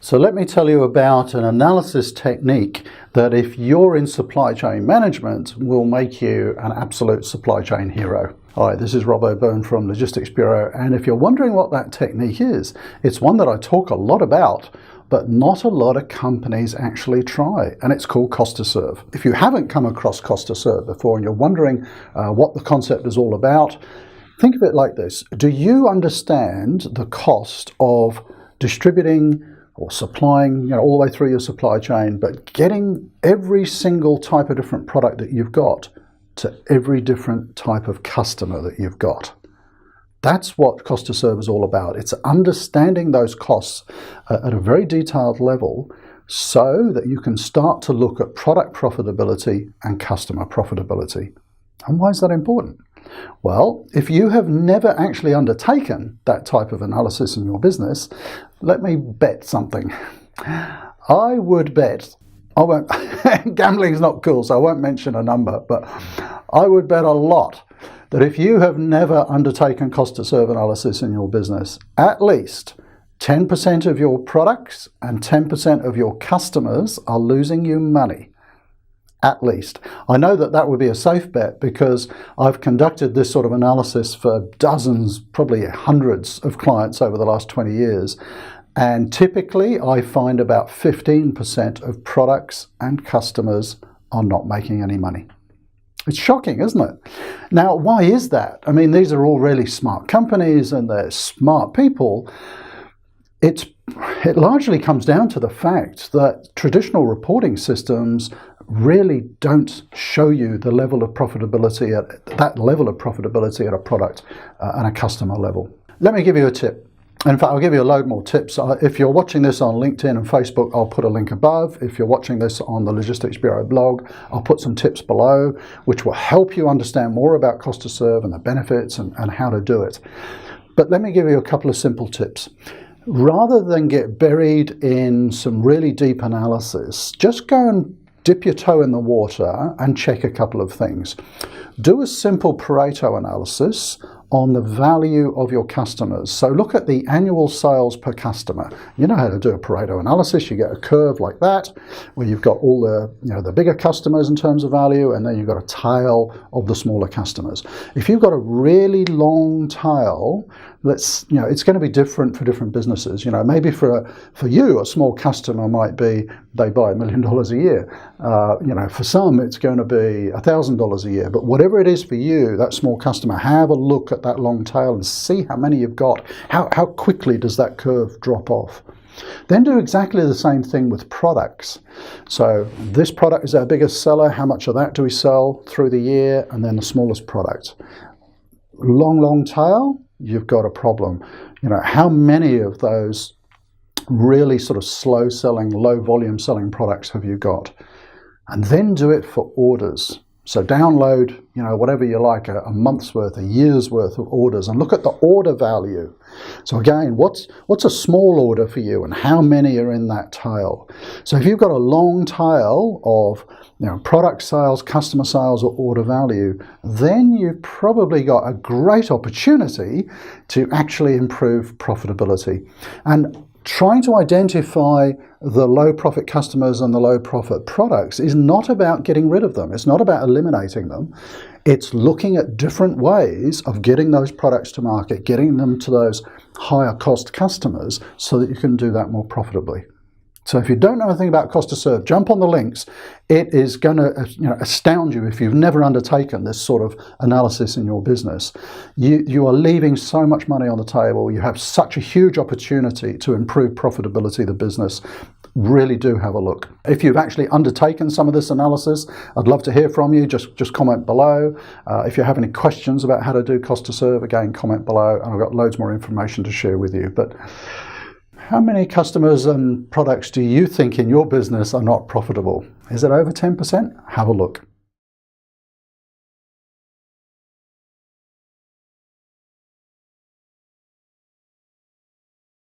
So let me tell you about an analysis technique that, if you're in supply chain management, will make you an absolute supply chain hero. Hi, this is Rob O'Byrne from Logistics Bureau, and if you're wondering what that technique is, it's one that I talk a lot about, but not a lot of companies actually try, and it's called cost to serve. If you haven't come across cost to serve before and you're wondering what the concept is all about, think of it like this. Do you understand the cost of distributing or supplying, all the way through your supply chain, but getting every single type of different product that you've got to every different type of customer that you've got? That's what cost to serve is all about. It's understanding those costs at a very detailed level so that you can start to look at product profitability and customer profitability. And why is that important? Well, if you have never actually undertaken that type of analysis in your business, let me bet something. I would bet, gambling is not cool, so I won't mention a number, but I would bet a lot that if you have never undertaken cost to serve analysis in your business, at least 10% of your products and 10% of your customers are losing you money. At least. I know that that would be a safe bet because I've conducted this sort of analysis for dozens, probably hundreds of clients over the last 20 years. And typically I find about 15% of products and customers are not making any money. It's shocking, isn't it? Now, why is that? I mean, these are all really smart companies and they're smart people. It largely comes down to the fact that traditional reporting systems really don't show you the level of profitability at a product and a customer level. Let me give you a tip. In fact, I'll give you a load more tips. If you're watching this on LinkedIn and Facebook, I'll put a link above. If you're watching this on the Logistics Bureau blog, I'll put some tips below, which will help you understand more about cost to serve and the benefits and how to do it. But let me give you a couple of simple tips. Rather than get buried in some really deep analysis, just go and dip your toe in the water and check a couple of things. Do a simple Pareto analysis on the value of your customers. So look at the annual sales per customer. You know how to do a Pareto analysis. You get a curve like that, where you've got all the bigger customers in terms of value, and then you've got a tail of the smaller customers. If you've got a really long tail, it's going to be different for different businesses. Maybe for you, a small customer might be they buy $1 million a year. For some, it's going to be $1,000 a year. But whatever it is for you, that small customer, have a look at that long tail and see how many you've got. How quickly does that curve drop off? Then do exactly the same thing with products. So this product is our biggest seller. How much of that do we sell through the year? And then the smallest product. Long tail, you've got a problem. How many of those really sort of slow selling, low volume selling products have you got? And then do it for orders. So download, whatever you like, a month's worth, a year's worth of orders, and look at the order value. So again, what's a small order for you, and how many are in that tail? So if you've got a long tail of product sales, customer sales, or order value, then you've probably got a great opportunity to actually improve profitability. And trying to identify the low profit customers and the low profit products is not about getting rid of them. It's not about eliminating them. It's looking at different ways of getting those products to market, getting them to those higher cost customers so that you can do that more profitably. So if you don't know anything about cost to serve, jump on the links. It is going to astound you if you've never undertaken this sort of analysis in your business. You are leaving so much money on the table. You have such a huge opportunity to improve profitability of the business. Really do have a look. If you've actually undertaken some of this analysis, I'd love to hear from you. Just comment below. If you have any questions about how to do cost to serve, again, comment below. And I've got loads more information to share with you. But how many customers and products do you think in your business are not profitable? Is it over 10%? Have a look.